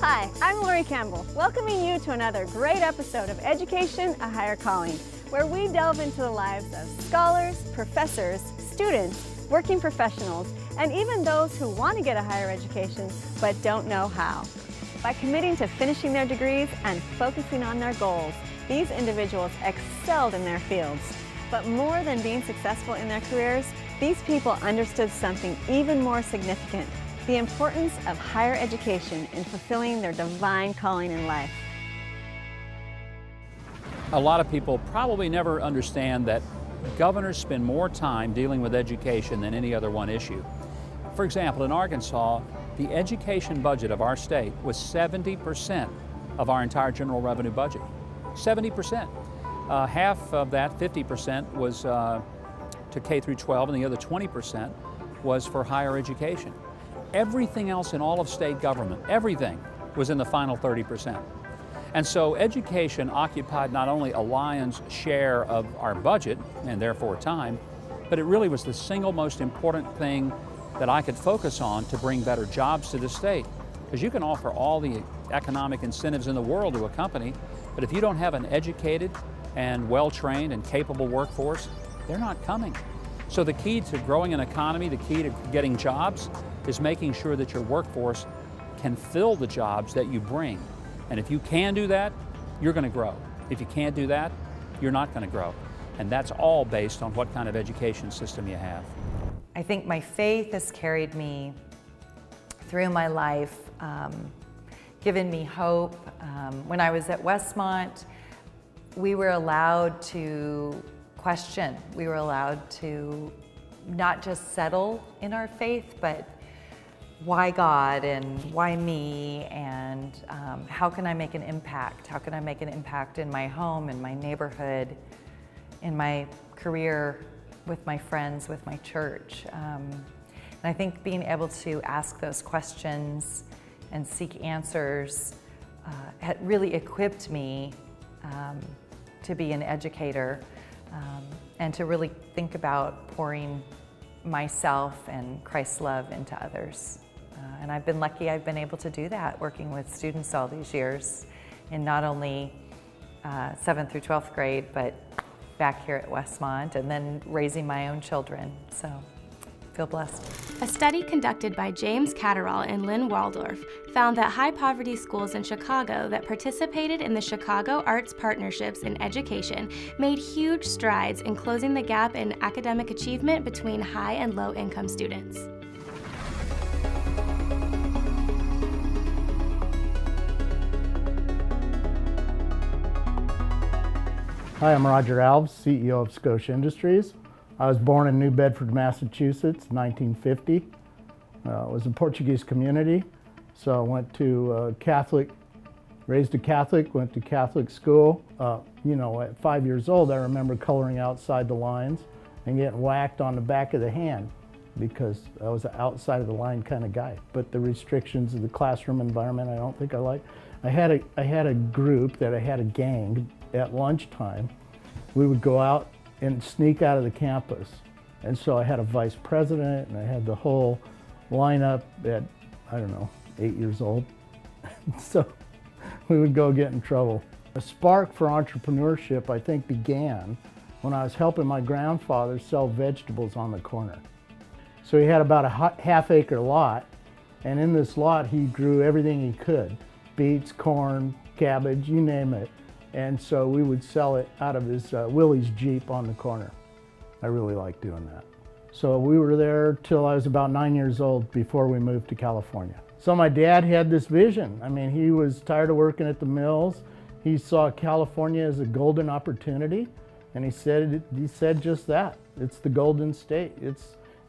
Hi, I'm Lori Campbell, welcoming you to another great episode of Education, a Higher Calling, where we delve into the lives of scholars, professors, students, working professionals, and even those who want to get a higher education but don't know how. By committing to finishing their degrees and focusing on their goals, these individuals excelled in their fields. But more than being successful in their careers, these people understood something even more significant: the importance of higher education in fulfilling their divine calling in life. A lot of people probably never understand that governors spend more time dealing with education than any other one issue. For example, in Arkansas, the education budget of our state was 70% of our entire general revenue budget. 70%. Half of that, 50%, was to K through 12, and the other 20% was for higher education. Everything else in all of state government, everything, was in the final 30%. And so education occupied not only a lion's share of our budget, and therefore time, but it really was the single most important thing that I could focus on to bring better jobs to the state. Because you can offer all the economic incentives in the world to a company, but if you don't have an educated and well-trained and capable workforce, they're not coming. So the key to growing an economy, the key to getting jobs, is making sure that your workforce can fill the jobs that you bring. And if you can do that, you're going to grow. If you can't do that, you're not going to grow. And that's all based on what kind of education system you have. I think my faith has carried me through my life, given me hope. When I was at Westmont, we were allowed to question. We were allowed to not just settle in our faith, but why God and why me, and how can I make an impact? How can I make an impact in my home, in my neighborhood, in my career, with my friends, with my church? And I think being able to ask those questions and seek answers had really equipped me to be an educator and to really think about pouring myself and Christ's love into others. And I've been lucky I've been able to do that, working with students all these years in not only 7th through 12th grade, but back here at Westmont, and then raising my own children. So I feel blessed. A study conducted by James Catterall and Lynn Waldorf found that high poverty schools in Chicago that participated in the Chicago Arts Partnerships in Education made huge strides in closing the gap in academic achievement between high and low income students. Hi, I'm Roger Alves, CEO of Scotia Industries. I was born in New Bedford, Massachusetts, 1950. It was a Portuguese community, so I went to raised a Catholic, went to Catholic school. You know, at 5 years old, I remember coloring outside the lines and getting whacked on the back of the hand because I was an outside of the line kind of guy. But the restrictions of the classroom environment, I don't think I liked. I had a group that I had a gang. At lunchtime, we would go out and sneak out of the campus. And so I had a vice president and I had the whole lineup at, I don't know, 8 years old. So we would go get in trouble. A spark for entrepreneurship, I think, began when I was helping my grandfather sell vegetables on the corner. So he had about a half-acre lot, and in this lot he grew everything he could: beets, corn, cabbage, you name it. And so we would sell it out of his Willie's Jeep on the corner. I really liked doing that. So we were there till I was about 9 years old before we moved to California. So my dad had this vision. I mean, he was tired of working at the mills. He saw California as a golden opportunity, and he said just that. It's the golden state.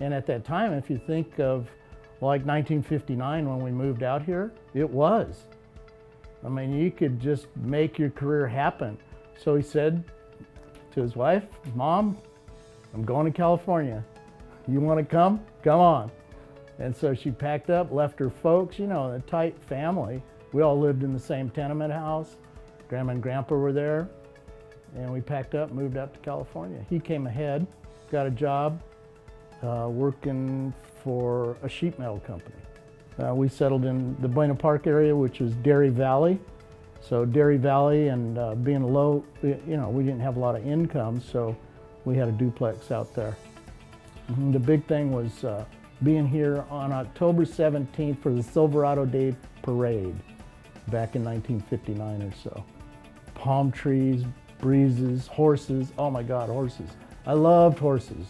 And at that time, if you think of like 1959 when we moved out here, it was. I mean, you could just make your career happen. So he said to his wife, "Mom, I'm going to California. You want to come? Come on." And so she packed up, left her folks, you know, a tight family. We all lived in the same tenement house. Grandma and Grandpa were there. And we packed up, moved out to California. He came ahead, got a job working for a sheet metal company. We settled in the Buena Park area, which is Dairy Valley. So Dairy Valley, and being low, you know, we didn't have a lot of income, so we had a duplex out there. The big thing was being here on October 17th for the Silverado Day Parade back in 1959 or so. Palm trees, breezes, horses. Oh my God, horses. I loved horses.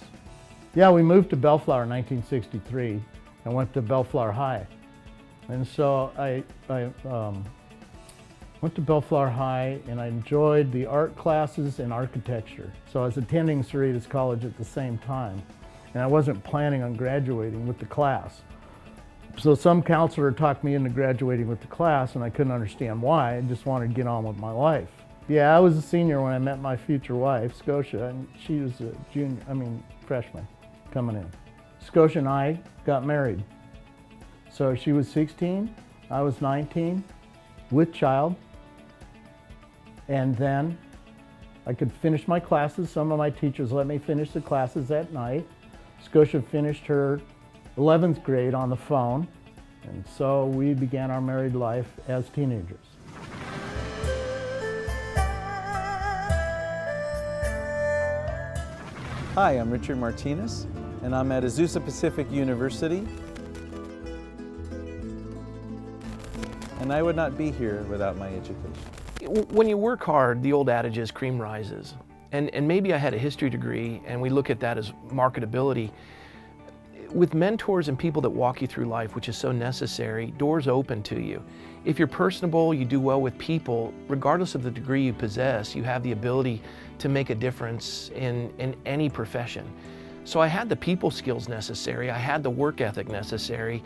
Yeah, we moved to Bellflower in 1963 and went to Bellflower High. And so I went to Bellflower High, and I enjoyed the art classes and architecture. So I was attending Cerritos College at the same time, and I wasn't planning on graduating with the class. So some counselor talked me into graduating with the class, and I couldn't understand why. I just wanted to get on with my life. Yeah, I was a senior when I met my future wife, Scotia, and she was a freshman coming in. Scotia and I got married. So she was 16, I was 19, with child. And then I could finish my classes. Some of my teachers let me finish the classes at night. Scotia finished her 11th grade on the phone. And so we began our married life as teenagers. Hi, I'm Richard Martinez, and I'm at Azusa Pacific University. And I would not be here without my education. When you work hard, the old adage is cream rises. And maybe I had a history degree, and we look at that as marketability. With mentors and people that walk you through life, which is so necessary, doors open to you. If you're personable, you do well with people, regardless of the degree you possess, you have the ability to make a difference in any profession. So I had the people skills necessary, I had the work ethic necessary,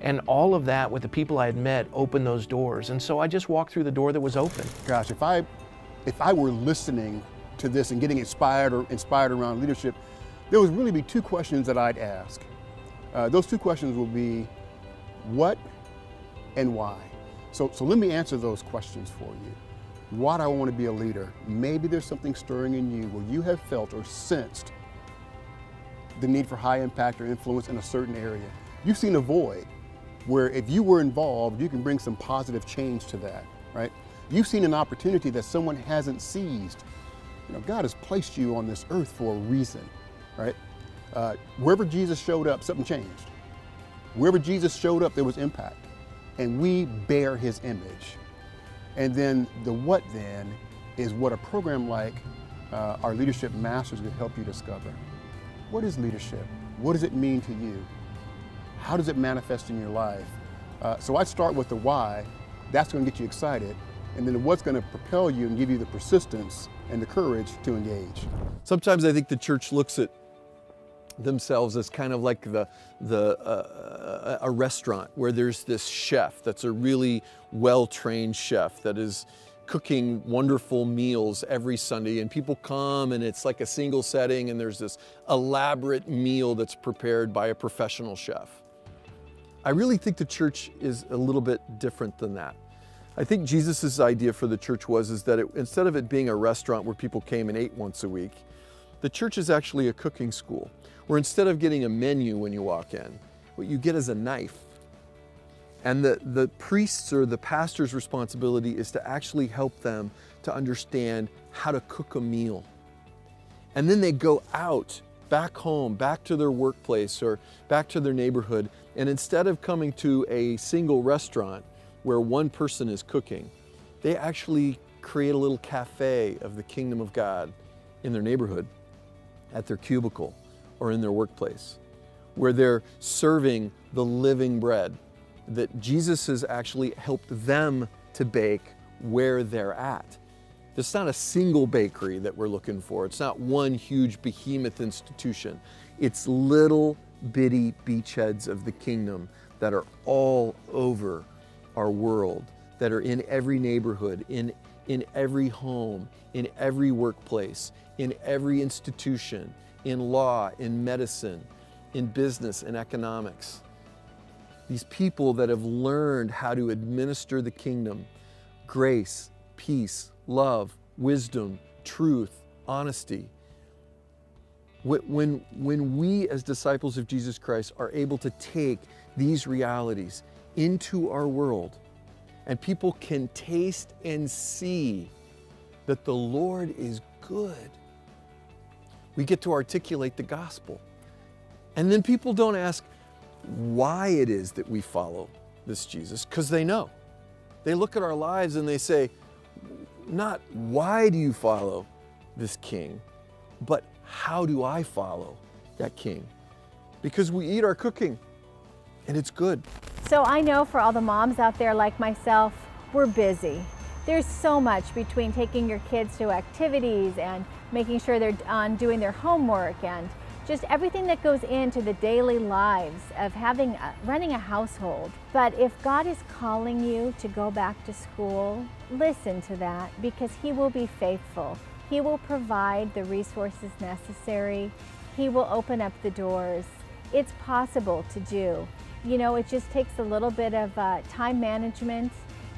and all of that with the people I had met opened those doors. And so I just walked through the door that was open. Gosh, if I were listening to this and getting inspired around leadership, there would really be two questions that I'd ask. Those two questions will be what and why. So let me answer those questions for you. Why do I want to be a leader? Maybe there's something stirring in you where you have felt or sensed the need for high impact or influence in a certain area. You've seen a void where if you were involved, you can bring some positive change to that, right? You've seen an opportunity that someone hasn't seized. You know, God has placed you on this earth for a reason, right? Wherever Jesus showed up, something changed. Wherever Jesus showed up, there was impact. And we bear his image. And then the what then is what a program like our Leadership Masters could help you discover. What is leadership? What does it mean to you? How does it manifest in your life? So I'd start with the why. That's going to get you excited. And then what's going to propel you and give you the persistence and the courage to engage. Sometimes I think the church looks at themselves as kind of like a restaurant where there's this chef that's a really well-trained chef that is cooking wonderful meals every Sunday, and people come and it's like a single setting and there's this elaborate meal that's prepared by a professional chef. I really think the church is a little bit different than that. I think Jesus's idea for the church was that instead of it being a restaurant where people came and ate once a week, the church is actually a cooking school, where instead of getting a menu when you walk in, what you get is a knife. And the priest's or the pastor's responsibility is to actually help them to understand how to cook a meal. And then they go out, back home, back to their workplace or back to their neighborhood, and instead of coming to a single restaurant where one person is cooking, they actually create a little cafe of the kingdom of God in their neighborhood, at their cubicle, or in their workplace, where they're serving the living bread that Jesus has actually helped them to bake where they're at. It's not a single bakery that we're looking for. It's not one huge behemoth institution. It's little bitty beachheads of the kingdom that are all over our world, that are in every neighborhood, in every home, in every workplace, in every institution, in law, in medicine, in business, in economics. these people that have learned how to administer the kingdom, grace, peace, love, wisdom, truth, honesty. When we as disciples of Jesus Christ are able to take these realities into our world, and people can taste and see that the Lord is good, we get to articulate the gospel. And then people don't ask why it is that we follow this Jesus, because they know. They look at our lives and they say, not why do you follow this king, but how do I follow that king? Because we eat our cooking and it's good. So I know for all the moms out there like myself, we're busy. There's so much between taking your kids to activities and making sure they're doing their homework and just everything that goes into the daily lives of running a household. But if God is calling you to go back to school, listen to that, because He will be faithful. He will provide the resources necessary. He will open up the doors. It's possible to do. You know, it just takes a little bit of time management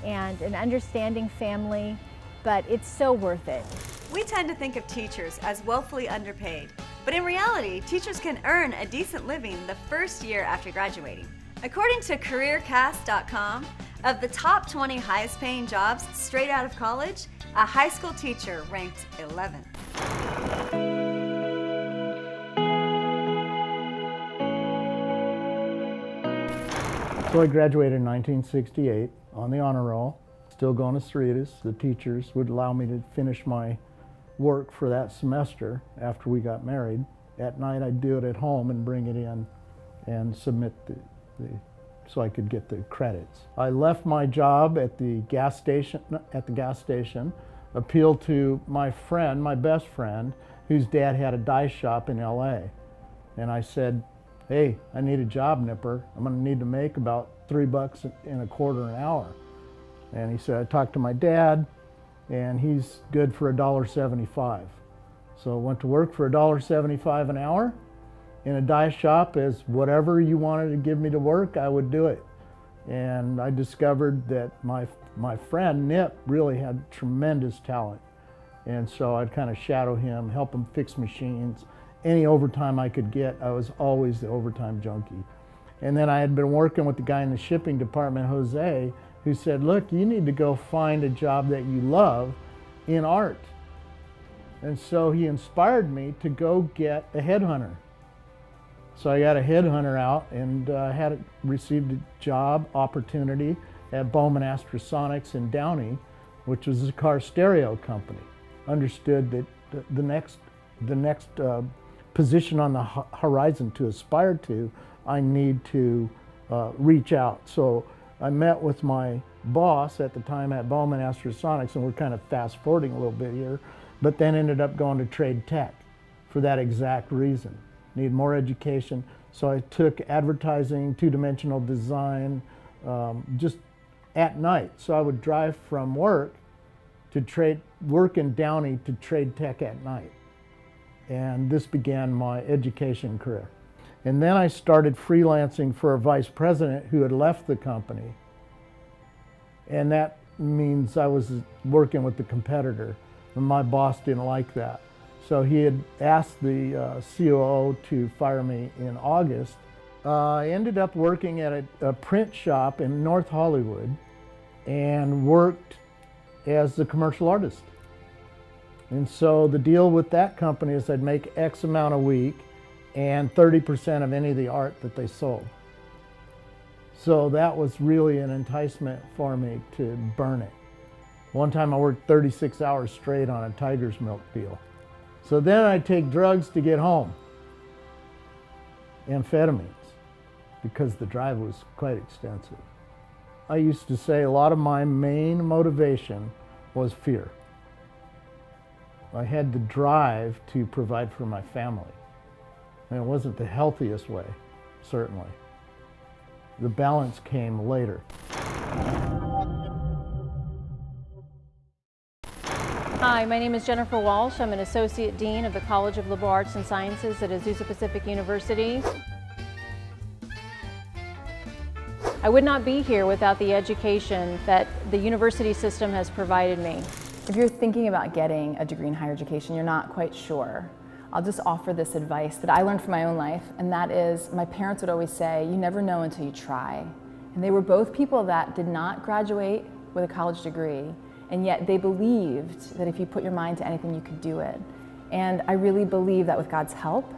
and an understanding family, but it's so worth it. We tend to think of teachers as woefully underpaid, but in reality, teachers can earn a decent living the first year after graduating. According to CareerCast.com, of the top 20 highest paying jobs straight out of college, a high school teacher ranked 11th. So I graduated in 1968 on the honor roll, still going to Cerritos. The teachers would allow me to finish my work for that semester after we got married. At night I'd do it at home and bring it in and submit so I could get the credits. I left my job at the gas station, appealed to my friend, my best friend, whose dad had a dye shop in LA. And I said, hey, I need a job, Nipper. I'm gonna need to make about $3.25 an hour. And he said, I talked to my dad, and he's good for $1.75. So I went to work for $1.75 an hour in a dye shop. As whatever you wanted to give me to work, I would do it. And I discovered that my friend Nip really had tremendous talent. And so I'd kind of shadow him, help him fix machines. Any overtime I could get, I was always the overtime junkie. And then I had been working with the guy in the shipping department, Jose, who said, look, you need to go find a job that you love in art. And so he inspired me to go get a headhunter. So I got a headhunter out and received a job opportunity at Bowman Astrosonics in Downey, which was a car stereo company. Understood that the next position on the horizon to aspire to, I need to reach out. So I met with my boss at the time at Bowman Astrosonics, and we're kind of fast forwarding a little bit here, but then ended up going to trade tech for that exact reason. Need more education. So I took advertising, two-dimensional design, just at night. So I would drive from work to work in Downey to trade tech at night. And this began my education career. And then I started freelancing for a vice president who had left the company. And that means I was working with the competitor, and my boss didn't like that. So he had asked the COO to fire me in August. I ended up working at a print shop in North Hollywood and worked as the commercial artist. And so the deal with that company is I'd make X amount a week and 30% of any of the art that they sold. So that was really an enticement for me to burn it. One time I worked 36 hours straight on a tiger's milk deal. So then I'd take drugs to get home, amphetamines, because the drive was quite extensive. I used to say a lot of my main motivation was fear. I had the drive to provide for my family. And it wasn't the healthiest way, certainly. The balance came later. Hi, my name is Jennifer Walsh. I'm an Associate Dean of the College of Liberal Arts and Sciences at Azusa Pacific University. I would not be here without the education that the university system has provided me. If you're thinking about getting a degree in higher education, you're not quite sure, I'll just offer this advice that I learned from my own life, and that is, my parents would always say, you never know until you try. And they were both people that did not graduate with a college degree, and yet they believed that if you put your mind to anything, you could do it. And I really believe that with God's help,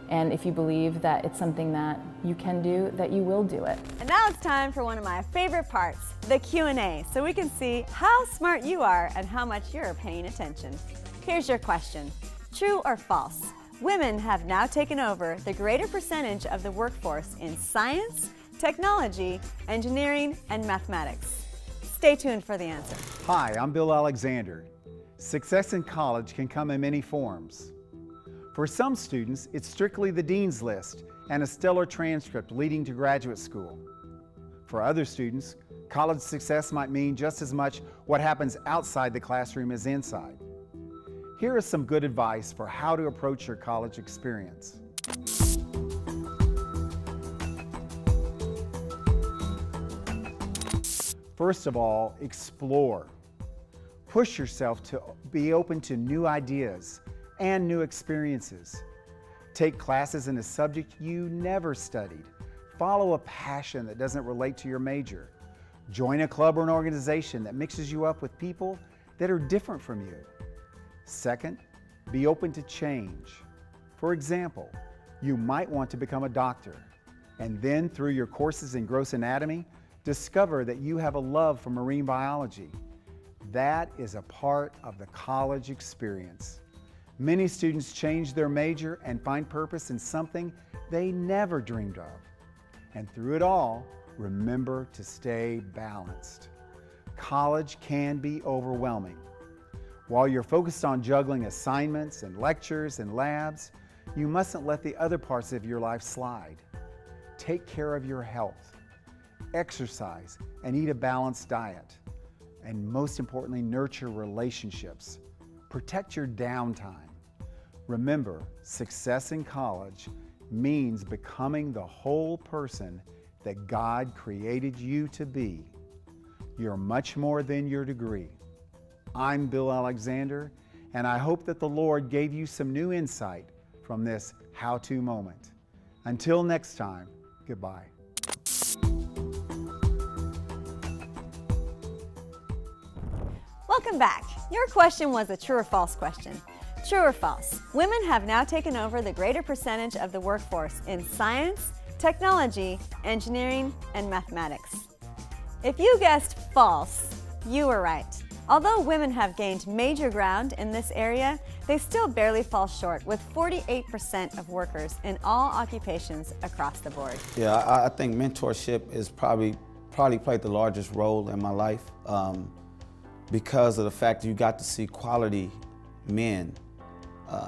and if you believe that it's something that you can do, that you will do it. And now it's time for one of my favorite parts, the Q&A, so we can see how smart you are and how much you're paying attention. Here's your question. True or false? Women have now taken over the greater percentage of the workforce in science, technology, engineering, and mathematics. Stay tuned for the answer. Hi, I'm Bill Alexander. Success in college can come in many forms. For some students, it's strictly the dean's list and a stellar transcript leading to graduate school. For other students, college success might mean just as much what happens outside the classroom as inside. Here is some good advice for how to approach your college experience. First of all, explore. Push yourself to be open to new ideas and new experiences. Take classes in a subject you never studied. Follow a passion that doesn't relate to your major. Join a club or an organization that mixes you up with people that are different from you. Second, be open to change. For example, you might want to become a doctor, and then through your courses in gross anatomy, discover that you have a love for marine biology. That is a part of the college experience. Many students change their major and find purpose in something they never dreamed of. And through it all, remember to stay balanced. College can be overwhelming. While you're focused on juggling assignments and lectures and labs, you mustn't let the other parts of your life slide. Take care of your health, exercise, and eat a balanced diet. And most importantly, nurture relationships. Protect your downtime. Remember, success in college means becoming the whole person that God created you to be. You're much more than your degree. I'm Bill Alexander, and I hope that the Lord gave you some new insight from this how-to moment. Until next time, goodbye. Welcome back. Your question was a true or false question. True or false? Women have now taken over the greater percentage of the workforce in science, technology, engineering, and mathematics. If you guessed false, you were right. Although women have gained major ground in this area, they still barely fall short, with 48% of workers in all occupations across the board. Yeah, I think mentorship is probably played the largest role in my life because of the fact that you got to see quality men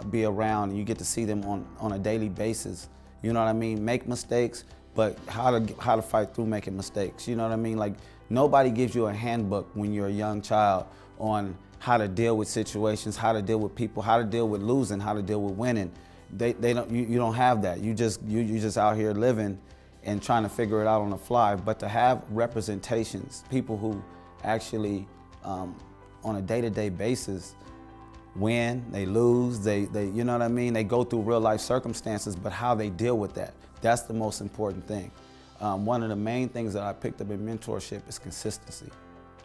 be around, and you get to see them on a daily basis. You know what I mean? Make mistakes, but how to fight through making mistakes. You know what I mean? Like, nobody gives you a handbook when you're a young child on how to deal with situations, how to deal with people, how to deal with losing, how to deal with winning. You don't have that. You just out here living and trying to figure it out on the fly. But to have representations, people who actually on a day-to-day basis win, they lose, they you know what I mean? They go through real life circumstances, but how they deal with that, that's the most important thing. One of the main things that I picked up in mentorship is consistency.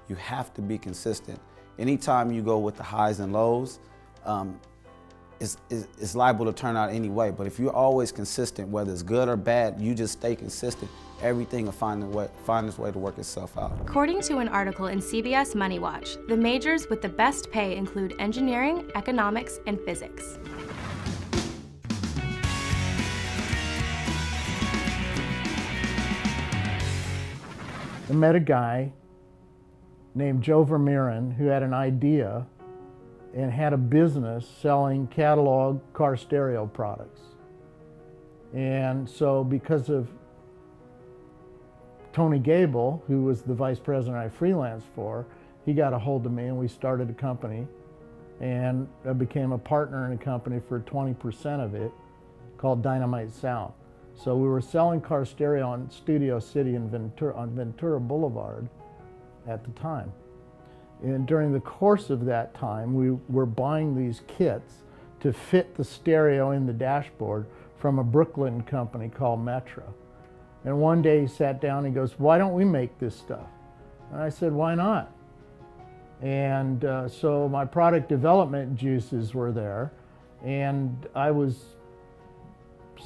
You have to be consistent. Anytime you go with the highs and lows, it's liable to turn out anyway. But if you're always consistent, whether it's good or bad, you just stay consistent, everything will find its way to work itself out. According to an article in CBS Money Watch, the majors with the best pay include engineering, economics, and physics. I met a guy named Joe Vermeeren who had an idea and had a business selling catalog car stereo products. And so because of Tony Gable, who was the vice president I freelanced for, he got a hold of me and we started a company. And I became a partner in a company for 20% of it called Dynamite Sound. So we were selling car stereo on Studio City on Ventura Boulevard at the time. And during the course of that time, we were buying these kits to fit the stereo in the dashboard from a Brooklyn company called Metro. And one day he sat down and he goes, "Why don't we make this stuff?" And I said, "Why not?" And so my product development juices were there, and I was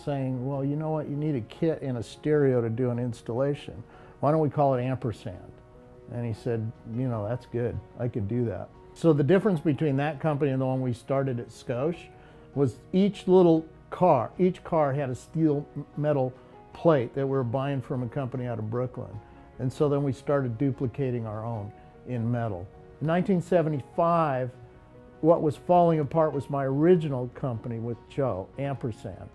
saying, well, you know what, you need a kit and a stereo to do an installation. Why don't we call it ampersand? And he said, you know, that's good, I could do that. So the difference between that company and the one we started at Scotia was each car had a steel metal plate that we were buying from a company out of Brooklyn. And so then we started duplicating our own in metal. In 1975, what was falling apart was my original company with Joe, Ampersand.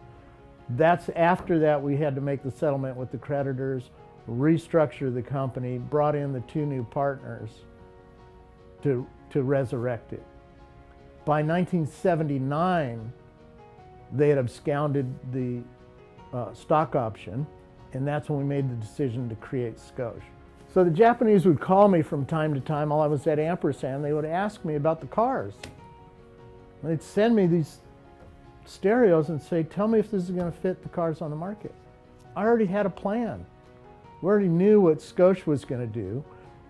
That's after that we had to make the settlement with the creditors, restructure the company, brought in the 2 new partners to resurrect it. By 1979, they had absconded the stock option, and that's when we made the decision to create Scotia. So the Japanese would call me from time to time while I was at Ampersand. They would ask me about the cars. They'd send me these stereos and say, tell me if this is going to fit the cars on the market. I already had a plan. We already knew what Scotia was going to do.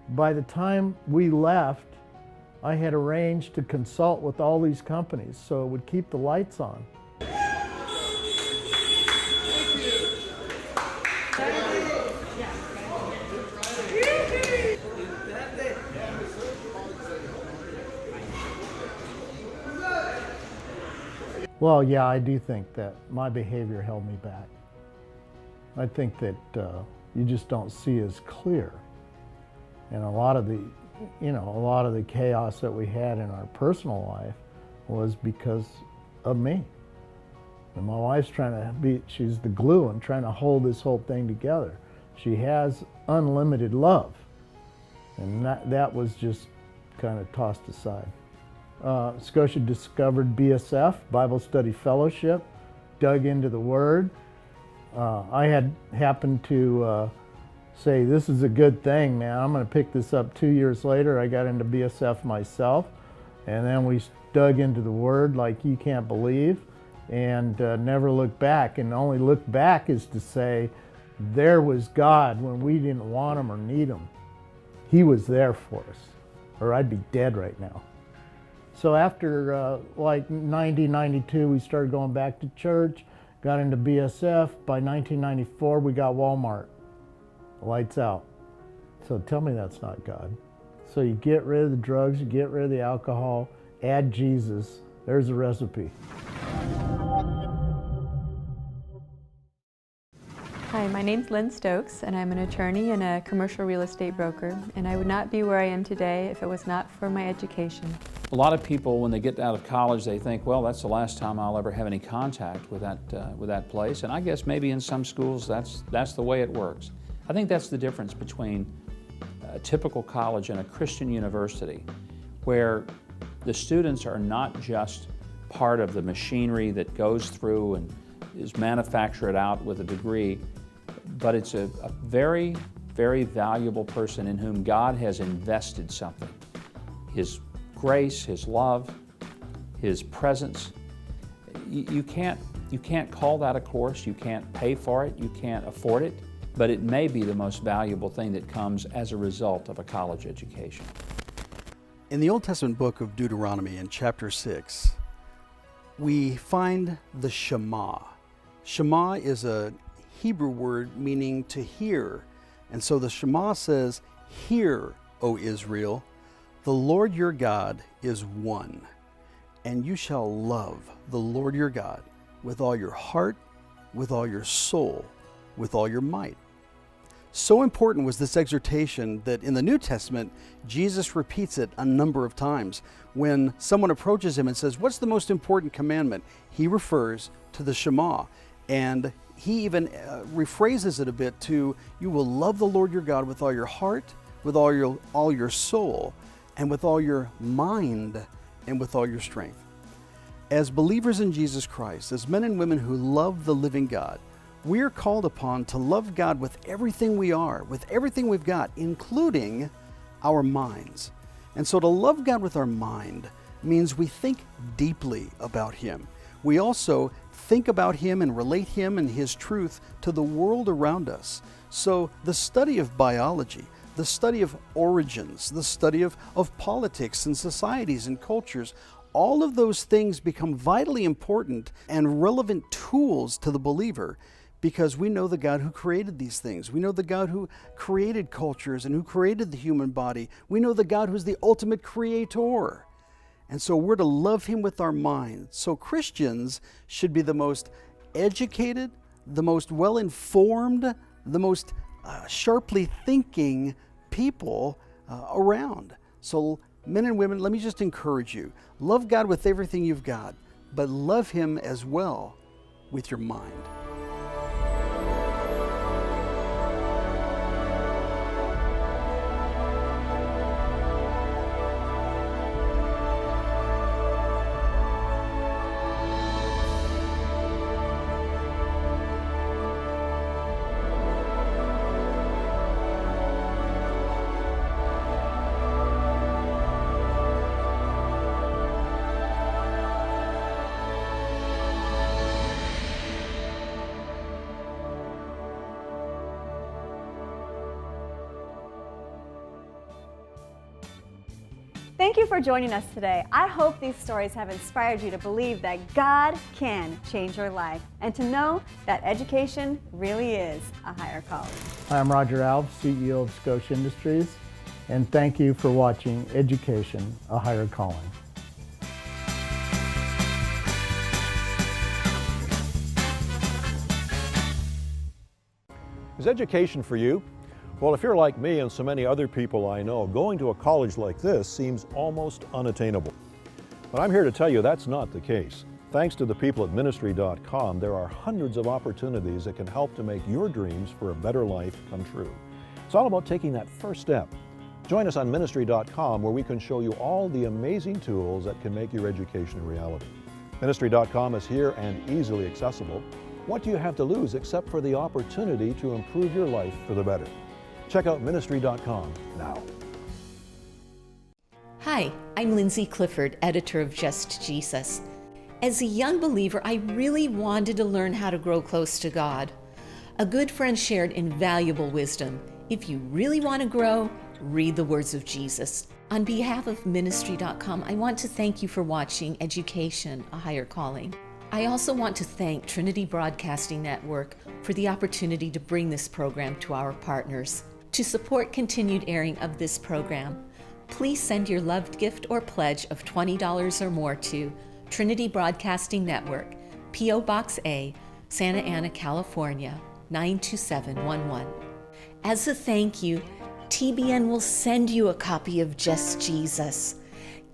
By the time we left, I had arranged to consult with all these companies so it would keep the lights on. Well, yeah, I do think that my behavior held me back. I think that you just don't see as clear. And a lot of the chaos that we had in our personal life was because of me. And my wife's she's the glue and trying to hold this whole thing together. She has unlimited love. And that was just kind of tossed aside. Scotia discovered BSF, Bible Study Fellowship, dug into the Word. I had happened to say, this is a good thing, man. I'm going to pick this up 2 years later. I got into BSF myself, and then we dug into the Word like you can't believe, and never looked back. And only look back is to say, there was God when we didn't want Him or need Him. He was there for us, or I'd be dead right now. So after like 90, 92, we started going back to church, got into BSF. By 1994, we got Walmart. Lights out. So tell me that's not God. So you get rid of the drugs, you get rid of the alcohol, add Jesus. There's a recipe. Hi, my name's Lynn Stokes, and I'm an attorney and a commercial real estate broker, and I would not be where I am today if it was not for my education. A lot of people, when they get out of college, they think, well, that's the last time I'll ever have any contact with that place. And I guess maybe in some schools that's the way it works. I think that's the difference between a typical college and a Christian university, where the students are not just part of the machinery that goes through and is manufactured out with a degree, but it's a very, very valuable person in whom God has invested something. His grace, His love, His presence. You can't call that a course, you can't pay for it, you can't afford it, but it may be the most valuable thing that comes as a result of a college education. In the Old Testament book of Deuteronomy in chapter 6, we find the Shema. Shema is a Hebrew word meaning to hear. And so the Shema says, "Hear, O Israel, the Lord your God is one, and you shall love the Lord your God with all your heart, with all your soul, with all your might." So important was this exhortation that in the New Testament, Jesus repeats it a number of times. When someone approaches Him and says, what's the most important commandment? He refers to the Shema. And He even rephrases it a bit to, you will love the Lord your God with all your heart, with all your soul, and with all your mind, and with all your strength. As believers in Jesus Christ, as men and women who love the living God, we're called upon to love God with everything we are, with everything we've got, including our minds. And so to love God with our mind means we think deeply about Him. We also think about Him and relate Him and His truth to the world around us. So the study of biology, the study of origins, the study of politics and societies and cultures, all of those things become vitally important and relevant tools to the believer because we know the God who created these things. We know the God who created cultures and who created the human body. We know the God who's the ultimate creator. And so we're to love Him with our minds. So Christians should be the most educated, the most well-informed, the most sharply thinking people around. So men and women, let me just encourage you. Love God with everything you've got, but love Him as well with your mind. Thank you for joining us today. I hope these stories have inspired you to believe that God can change your life and to know that education really is a higher calling. Hi, I'm Roger Alves, CEO of Scotia Industries, and thank you for watching Education, a Higher Calling. Is education for you? Well, if you're like me and so many other people I know, going to a college like this seems almost unattainable. But I'm here to tell you that's not the case. Thanks to the people at ministry.com, there are hundreds of opportunities that can help to make your dreams for a better life come true. It's all about taking that first step. Join us on ministry.com where we can show you all the amazing tools that can make your education a reality. Ministry.com is here and easily accessible. What do you have to lose except for the opportunity to improve your life for the better? Check out ministry.com now. Hi, I'm Lindsay Clifford, editor of Just Jesus. As a young believer, I really wanted to learn how to grow close to God. A good friend shared invaluable wisdom. If you really want to grow, read the words of Jesus. On behalf of ministry.com, I want to thank you for watching Education, a Higher Calling. I also want to thank Trinity Broadcasting Network for the opportunity to bring this program to our partners. To support continued airing of this program, please send your loved gift or pledge of $20 or more to Trinity Broadcasting Network, P.O. Box A, Santa Ana, California, 92711. As a thank you, TBN will send you a copy of Just Jesus.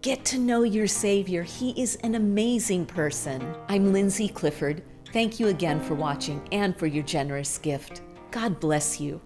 Get to know your Savior. He is an amazing person. I'm Lindsay Clifford. Thank you again for watching and for your generous gift. God bless you.